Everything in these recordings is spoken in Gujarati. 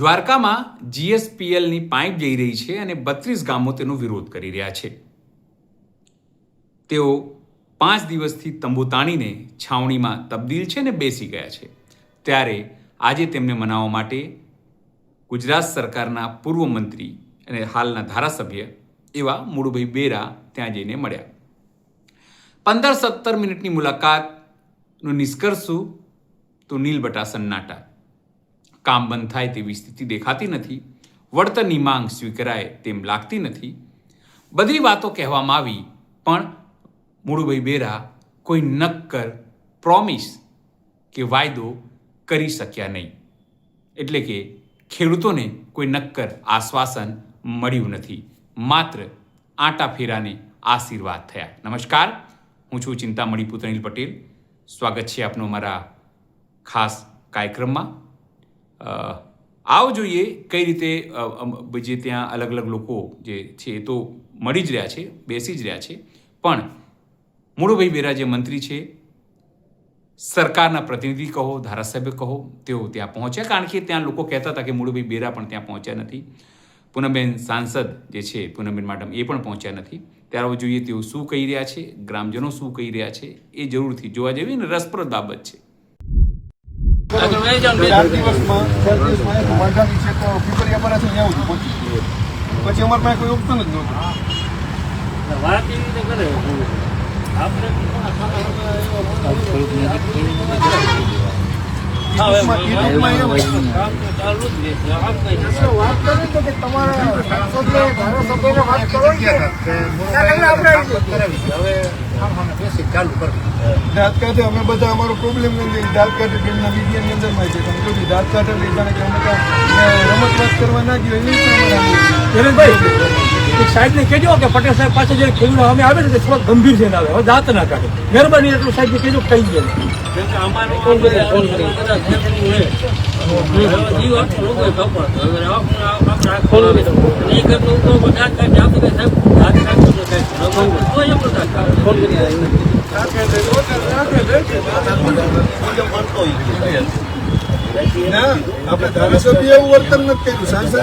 દ્વારકામાં જીએસપીએલની પાઇપ જઈ રહી છે અને 32 ગામો તેનો વિરોધ કરી રહ્યા છે. તેઓ 5 દિવસથી તંબુ તાણીને છાવણીમાં તબદીલ છે અને બેસી ગયા છે. ત્યારે આજે તેમને મનાવવા માટે ગુજરાત સરકારના પૂર્વ મંત્રી અને હાલના ધારાસભ્ય એવા મુળુભાઈ બેરા ત્યાં જઈને મળ્યા. 15-17 મિનિટની મુલાકાતનો નિષ્કર્ષ શું? તો નીલબટા સન્નાટા. કામ બંધ થાય તેવી સ્થિતિ દેખાતી નથી. વળતરની માંગ સ્વીકારાય તેમ લાગતી નથી. બધી વાતો કહેવામાં આવી પણ મુળુભાઈ બેરા કોઈ નક્કર પ્રોમિસ કે વાયદો કરી શક્યા નહીં. એટલે કે ખેડૂતોને કોઈ નક્કર આશ્વાસન મળ્યું નથી. માત્ર આંટા ફેરાને આશીર્વાદ થયા. નમસ્કાર, હું છું ચિંતામણી પુત્ર અનિલ પટેલ. સ્વાગત છે આપનું અમારા ખાસ કાર્યક્રમમાં. આવો જોઈએ કઈ રીતે જે ત્યાં અલગ અલગ લોકો જે છે એ તો મળી જ રહ્યા છે, બેસી જ રહ્યા છે, પણ મુળુભાઈ બેરા જે મંત્રી છે, સરકારના પ્રતિનિધિ કહો, ધારાસભ્ય કહો, તેઓ ત્યાં પહોંચ્યા. કારણ કે ત્યાં લોકો કહેતા હતા કે મુળુભાઈ બેરા પણ ત્યાં પહોંચ્યા નથી. પૂનમબેન સાંસદ જે છે, પૂનમબેન મેડમ, એ પણ પહોંચ્યા નથી. ત્યારે જોઈએ તેઓ શું કહી રહ્યા છે, ગ્રામજનો શું કહી રહ્યા છે, એ જરૂરથી જોવા જેવી ને રસપ્રદ બાબત છે. 4 દિવસમાં માલધારી છે તો પીપરિયા પર છે ત્યાં પહોંચી પછી અમારી પાસે કોઈ ઓપ્શન જ નહોતું. વાત એવી રીતે કરે આપણે દાંત કાઢે અમે બધા અમારો પ્રોબ્લેમ નથી. દાંત કાઢે ટીમના મીડિયાની અંદરમાં છે. તમે જો દાંત કાઢે લીધા કે અમે રમત વાત કરવા ના ગયો એક સાહેબને કહેજો કે પટેલ સાહેબ પાસે જે ખેડૂતો અમે આવે ને તે થોડોક ગંભીર છે આવે, હવે દાંત ના કાઢે. મહેરબાની એટલું સાહેબને કહેજો કહી દે. આપણે ધારાસભ્ય એવું વર્તન નથી કર્યું, સાંસદ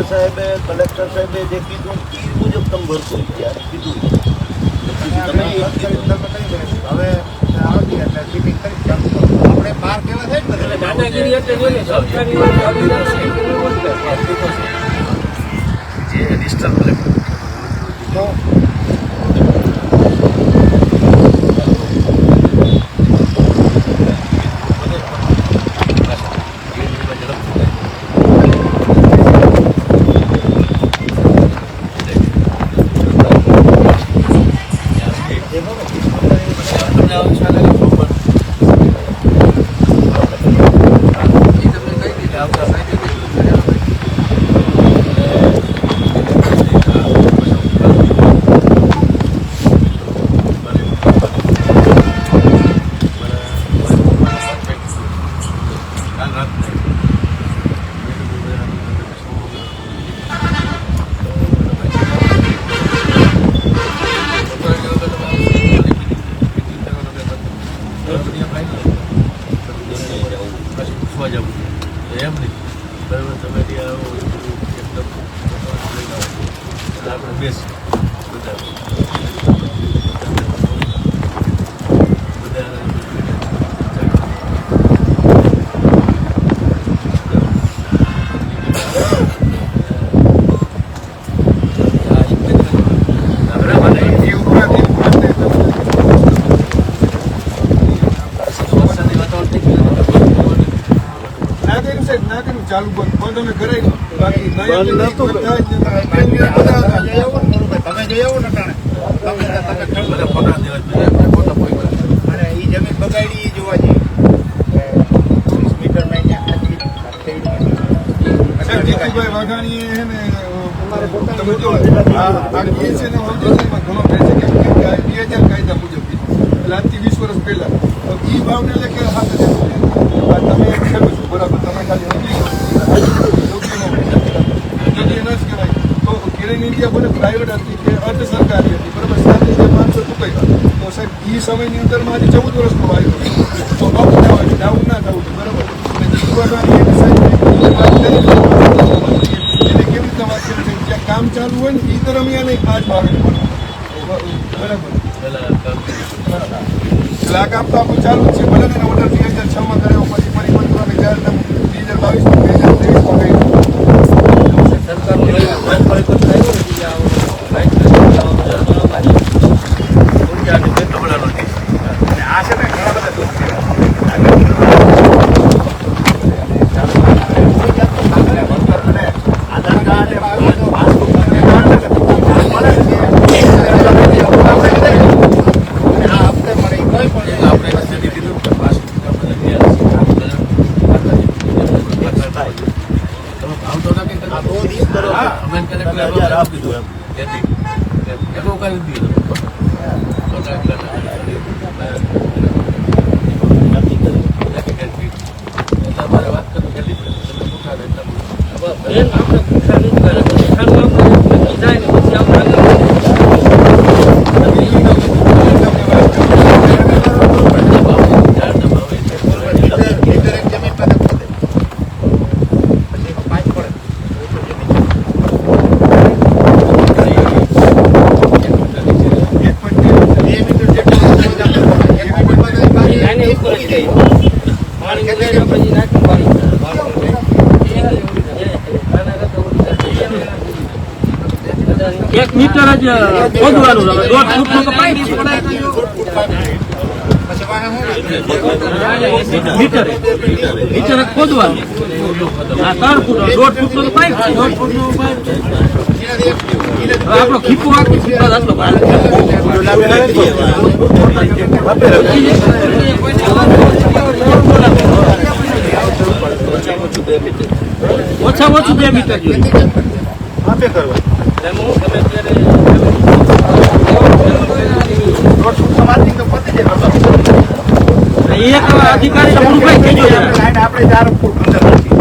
સાહેબે, કલેક્ટર સાહેબે જે કીધું એ મુજબ તમે ભરશો કીધું. હવે આવતી એટલે મીટિંગ કરી આપણે બહાર કેવા થાય ને દાદાગીરી એટલે સરકારી જે એડિશનલ કલેક્ટર તો એમ નહીં બરાબર. તમે ત્યાં આપણે બેસી ચાલુ બંધ અમે કરાવી બાકી તમે જઈ આવો ને બધા ફોટા દેવા અને એ જમીન બગાડી જોવા જઈએ 30 મીટરમાં જીતુભાઈ વાઘાણીએ છે ને તમે જો આ કેસ છે ને ઘણો ફેર છે કેમ કે 2000 કાયદા મુજબ એટલે આજથી 20 વર્ષ પહેલા તો એ ભાવને લેકે હાથ તમે એક ખેડૂત છો બરાબર, તમે ખાલી ઇન્ડિયા બને પ્રાઇવેટ હતી કે અર્ધ સરકારી હતી બરાબર. 7,500 ચૂકવ્યા તો સાહેબ એ સમયની અંદરમાં આજે 14 વર્ષનો આવ્યો તો ડાઉન ના થવું બરાબર. અને જીતવાની સાહેબ ચાલુ જ છે. ભલે તેને ઓર્ડર 2006 કર્યો, પછી ફરી મંત્રાલય જાહેરનામું 2022 2023 સરકારનું નવું પરિપત્ર આવ્યું નથી આ આ છે ને ઘણા બધા દુઃખ છે. આધાર કાર્ડ એ પાસબુક એક મીટર જ ખોદવાનું હવે 1.5 ફૂટનો તો પાઇપ છે. મીટર જ ખોદવાનું. આ 3 ફૂટ 1.5 ફૂટનો તો પાઇપ છે. 1.5 ફૂટનો પાઇપ છે. હવે આપણો ખીપો આખો ખીપો આટલો ભાર ઓછામાં ઓછું 2 મીટર જોઈએ. આપે કરવા એક અધિકારી પૂરું કઈ થઈ ગયું. લાઈન આપણે 4 ફૂટ અંદર નથી.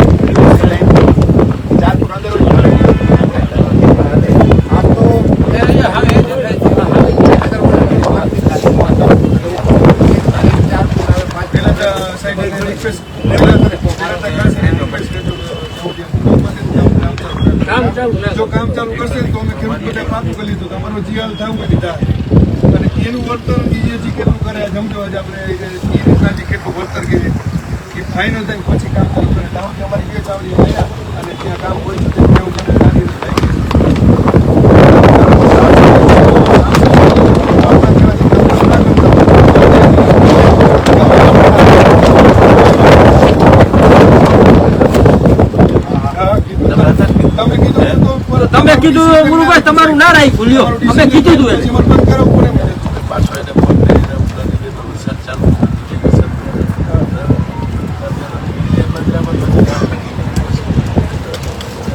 4 ફૂટ અંદર જ આમ તો જો કામ ચાલુ કરશે તો અમે ખેડૂત બધા પાકું કરી લીધું તો અમારો જીઆલ થવું બધી થાય અને એનું વળતર બીજેજી કેટલું કરે સમજો આજે આપણે એ રીતના જે કેટલું વળતર કે એ ફાઇનલ થાય પછી કામ ચાલુ કરે તો અમારી 2 ચાવડી ગયા અને ત્યાં કામ હોય છે તેવું મને સારી રીતે થાય તમે કીધું ગુરુભાઈ તમારું ના રાઈ ભૂલ્યો. અમે કીધું હતું એને.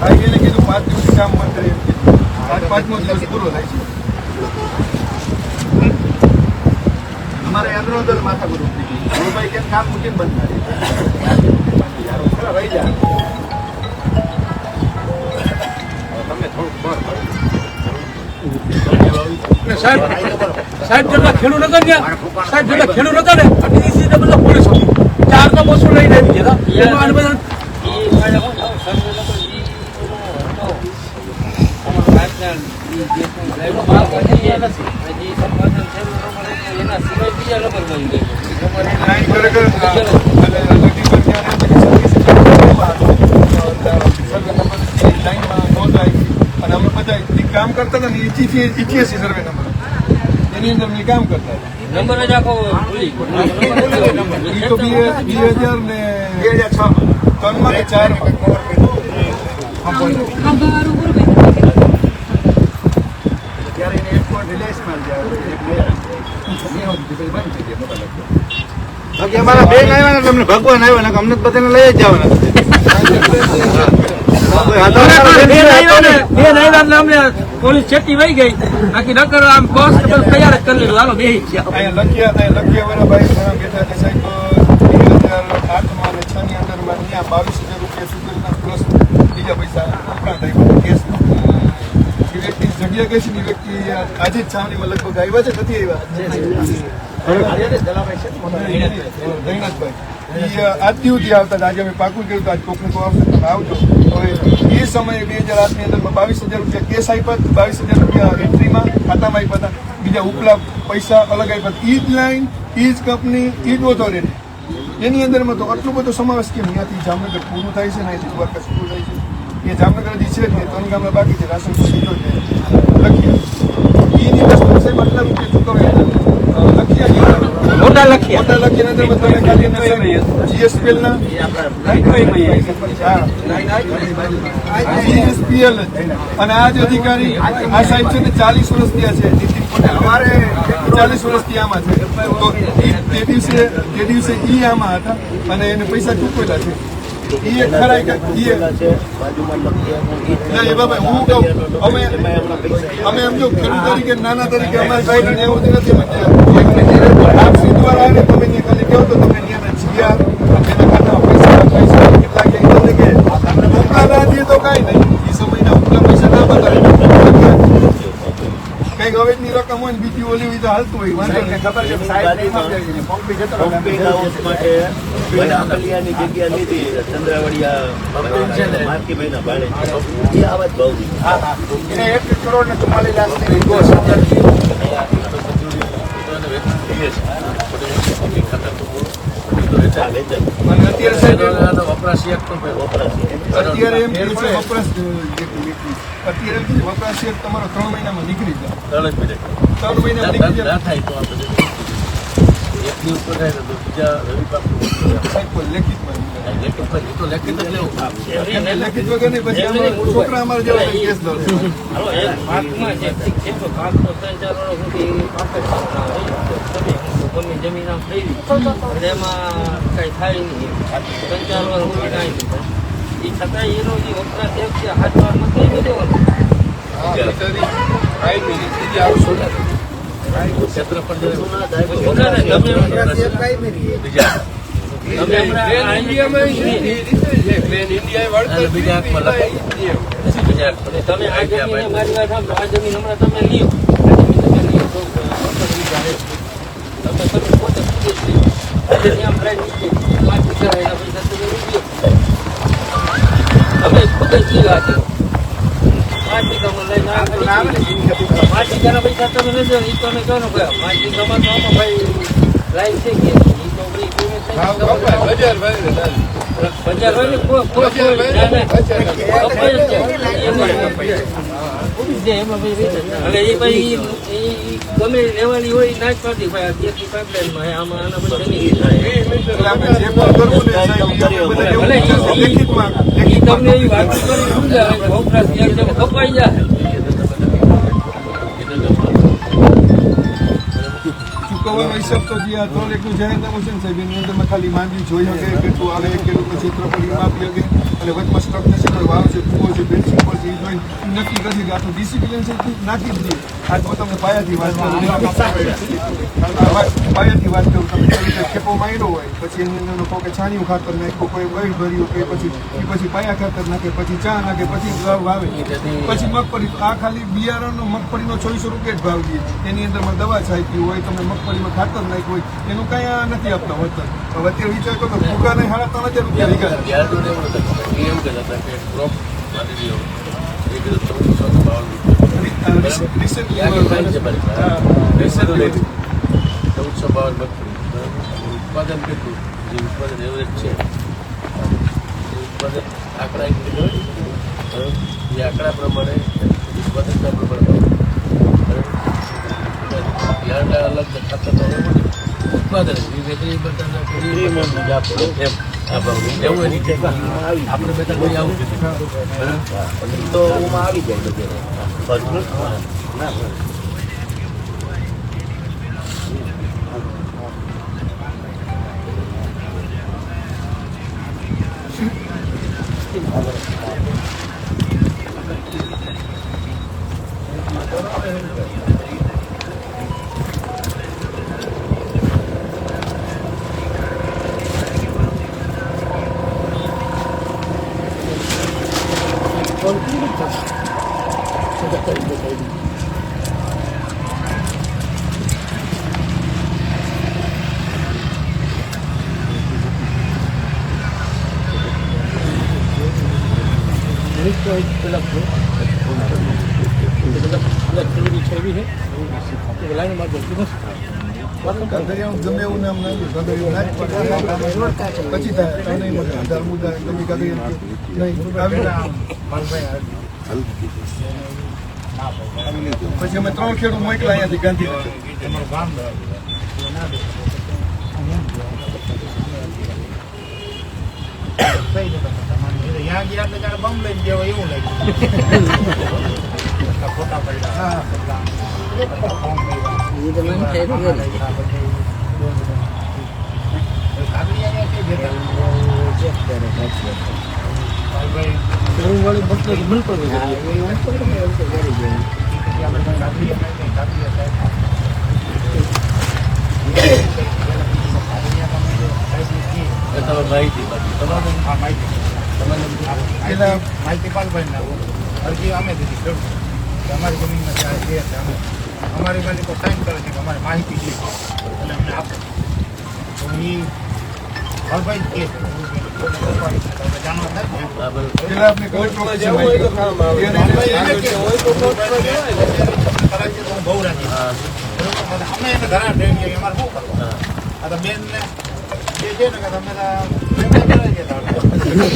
હા એને કીધું 5 દિવસથી કામ બંધ કરે એમ કીધું. 5મો દિવસ પૂરો થાય છે. અમારે અંદર અંદર માથા ગુરુ ગુરુભાઈ કેમ કામ મૂકીને બંધ થાય રહી જાય. સાહેબ જેટલા ખેડૂત હતા ને સાહેબ જેટલા ખેડૂત હતા ને ઈસી ડબલ પોલીસ 4 તો બસો લઈને આવી ગયા અને અમે બધા કામ કરતા હતા ને 88 સર્વે નંબર એની અંદર મેં કામ કરતા હતા. નંબર જ આખો ભૂલી એ તો 2006 3માં કે 4માં ત્યારે એને એરપોર્ટ રિલાયન્સમાં બાકી અમારા બેન આવ્યા ને તમને ભગવાન આવ્યો ને અમને બધાને લઈ જ જવાના પોલીસ છેટી વહી ગઈ બાકી નકર આમ કોન્સ્ટેબલ તૈયાર જ કરી લીધું. હાલો બેસી ગયા. અહીંયા લખિયા વાળા ભાઈ ઘણા બેઠા છે સાહેબ 2008માં અને 6 ની અંદરમાં ત્યાં 22,000 રૂપિયા સુધીના પ્લસ બીજા પૈસા ઉપરા થાય કેસ એ વ્યક્તિ જગ્યા ગઈ છે ને વ્યક્તિ આજે જ છાવણીમાં લગભગ આવ્યા છે નથી આવ્યા આજથી સુધી આવતા આજે અમે પાકું કર્યું તો આજ કોકનું તો આવશે તમે આવજો. હવે એ સમયે 2008ની અંદરમાં 22,000 રૂપિયા કેસ આપ્યા, 22,000 રૂપિયા એન્ટ્રીમાં ખાતામાં આપ્યા હતા. બીજા ઉપલા પૈસા અલગ આપ્યા. ઈ જ લાઈન, ઈ જ કંપની, ઈ જ ઓથોરિટી, એની અંદરમાં તો આટલો બધો સમાવેશ કેમ? ત્યાંથી જામનગર પૂરું થાય છે ને અહીંથી દ્વારકા શરૂ થાય છે. એ જામનગર હજી છે જ નહીં, 3 ગામડા બાકી છે. રાશન સીધો છે લખિયા. એની વસ્તુ સાહેબ આટલા રૂપિયા ચૂકવ્યા લખિયા મોટા લખ્યા મોટા લખીને તમે ખાલી GSPL ના GSPL અને આ જે અધિકારી આ સાહેબ છે ને 40 વર્ષ થયા છે. નીતિન પટેલ અમારે 40 વર્ષ થી આમાં છે. તો તે દિવસે ઈ આમાં હતા અને એને પૈસા ચૂકવેલા છે. ઈ એક ખરાઈ કે ઈ ના એ બાબા હું કહું અમે એમ જો ખેડૂત તરીકે નાના તરીકે અમારે સાહેબ એવું નથી. આપસી દ્વારા આવે તમે ત્યાં ખાલી કહો તો તમે ત્યાંના જીઆર એના ખાતામાં પૈસા કેટલા કે ઉપલા ના દે તો કાંઈ નહીં. એ સમયના ઉપલા પૈસા ના બતાવે. કઈક અવેજની રકમ હોય ને બીજી ઓલી હોય તો હાલતું હોય વાંધો નહીં. ખબર છે સાહેબ પંપિંગ હાઉસ માટે કલિયાની જગ્યા લીધી ચંદ્રાવડિયા માર્કીભાઈના ભાડે એ આવા જ ભાવ એને 1 કરોડ ને 44 લાખની અને અત્યારે સાહેબ વપરાશી અત્યારે એમ કે છે અત્યારે એમ કે વપરાશી તમારો 3 મહિનામાં નીકળી જાય. 3 મહિનામાં નીકળી જાય સાહેબ કોઈ લેખિતમાં લેખિત વગર નહીં. પછી અમારા છોકરા અમારા જેવા કેસ દોડે. જમીન આમ થઈ ગઈ એમાં કઈ થાય નહીં. 3-4 વર્ષ કાંઈ એ છતાંય એનો જે વપરાશ એક છે 8 વારમાં થઈ ગયો. તમે આ જમીન મારી વાત સાંભળો, આ જમીન હમણાં તમે લ્યો, તમે પોતે આમ લઈને માટી કરાયેલા પૈસા તમે લ્યો. તમે ખુદ જ લીધા છે માટી કામ લઈને માટી કાના પૈસા તમે નથી એ તમે કહો ને માટી કામાં તો આમાં ભાઈ લાઈન છે કે બજાર હોય ને એ ભાઈ ગમે લેવાની હોય ના જ પાડતી ભાઈ ગેસની પાઇપલાઇનમાં આમાં આના બધા આપણે જે પણ કરવું ને સાહેબ લેખિતમાં તમને એવી વાત કરી સમજાવે વપરાશ એકદમ કપાઈ જાય. ચૂકવવાનો હિસાબ તો જે આ 3 એકનું જાહેરનામું છે ને સાહેબ એની અંદરમાં ખાલી માંડવી જોઈ શકે કેટલું આવે કેટલું ક્ષેત્રફળ માપી શકે અને વચમાં સ્ટ્રક્ચર છે વાવ છે કૂવો છે બેડશીટ પર છે એ જોઈ નક્કી કરી કે આટલું ડિસિપ્લિન છે નાખી જ દઈએ. આજ હું તમને પાયાથી વાત કરું પાયાથી વાત કરું તમે કેવી રીતે ખેપો માર્યો હોય પછી એની અંદર કહો કે છાણિયું ખાતર નાખ્યું કોઈ બળી ભર્યું કે પછી પાયા ખાતર નાખે પછી ચા નાખે પછી ભાવ વાવે પછી મગફળી આ ખાલી બિયારણનો મગફળીનો 2400 રૂપિયા જ ભાવ દઈએ. એની અંદરમાં દવા છાંટી હોય તમને મગફળીમાં ખાતર નાખ્યું હોય એનું કાંઈ આ નથી આપતા વળતર. હવે અત્યારે વિચાર કરો તો ફૂગાને 3,500 ઉત્પાદન કેટલું જે ઉત્પાદન એવરેજ છે ઉત્પાદન આંકડા એ આંકડા પ્રમાણે ઉત્પાદનના પ્રમાણે અલગ ખાતા ઉત્પાદન એવું આપણે બેટા કોઈ આવું તો આવી જાય પેલા કાંકરિયાનું ગમે એવું નામ નાખ્યું કાંકરિયું ના જ પડે. પછી થાય તો નહીં મળે હજાર મુદ્દા ગમે કાંકરિયા નહીં આવી પછી અમે 3 ખેડૂત મોકલા અહીંયાથી ગાંધીનગર. માહિતી પાલભાઈ ના અરજી અમે દીધી ખેડૂત અમારી જમીનમાં ત્યાં જે છે અમે અમારી માલિકો સાઈન કરે છે કે અમારે માહિતી છે એટલે અમને આપો તો એ પાલભાઈ જ કે જાણવા થાય ને પેલા આપણે કલેક્ટર ઓફિસે હું બહુ રાજી અમે એને ઘણા ટ્રેન અમારે શું કરવું આ તો બેન ને જે છે ને કે તમે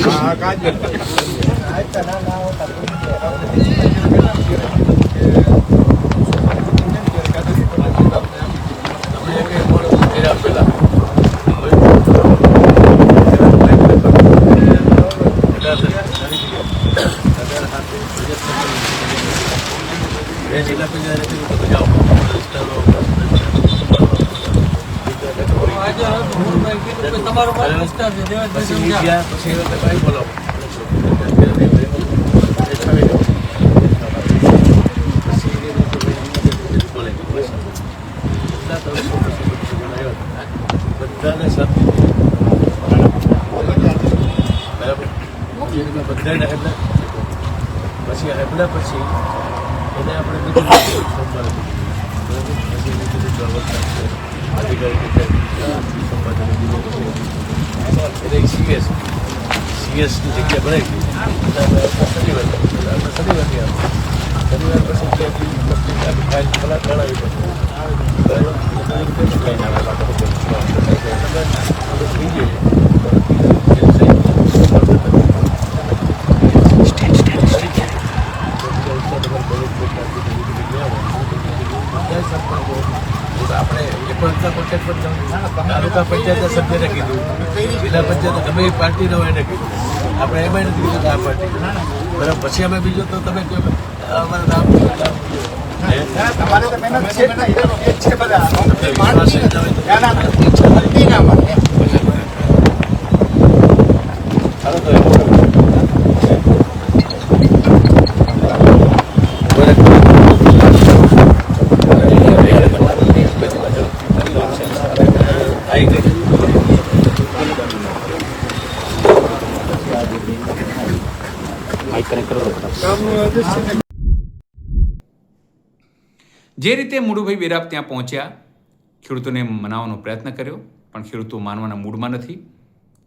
હા કાજી તમારો વિસ્તાર છે બધાને પછી હેબલા પછી એને આપણે બીજું સોમવારે અધિકારી સીએસની જગ્યા બનાવી શનિવાર શનિવારની શનિવાર પછી ફાઇલ ગણાવી આપણે તાલુકા પંચાયતના સભ્યને કીધું, જિલ્લા પંચાયત ગમે એ પાર્ટીનો હોય એને કીધું, આપણે એમાં નથી કીધું આ પાર્ટી બરાબર. પછી અમે બીજું તો તમે કહો અમારે નામ તમારે તો મહેનત છે બધા જે રીતે મુળુભાઈ વેરાપ ત્યાં પહોંચ્યા, ખેડૂતોને મનાવવાનો પ્રયત્ન કર્યો, પણ ખેડૂતો માનવાના મૂડમાં નથી.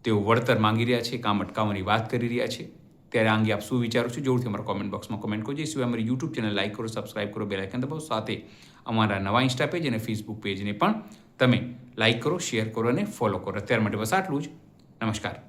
તેઓ વળતર માંગી રહ્યા છે, કામ અટકાવવાની વાત કરી રહ્યા છે. ત્યારે આ અંગે આપ શું વિચારો છો? જરૂરથી અમારા કોમેન્ટ બોક્સમાં કોમેન્ટ કરજો. એ સિવાય અમારી યુટ્યુબ ચેનલ લાઈક કરો, સબસ્ક્રાઇબ કરો, બેલ આઇકન દબાવો. સાથે અમારા નવા ઇન્સ્ટા પેજ અને ફેસબુક પેજને પણ તમે લાઈક કરો, શેર કરો અને ફોલો કરો. અત્યાર માટે બસ આટલું જ. નમસ્કાર.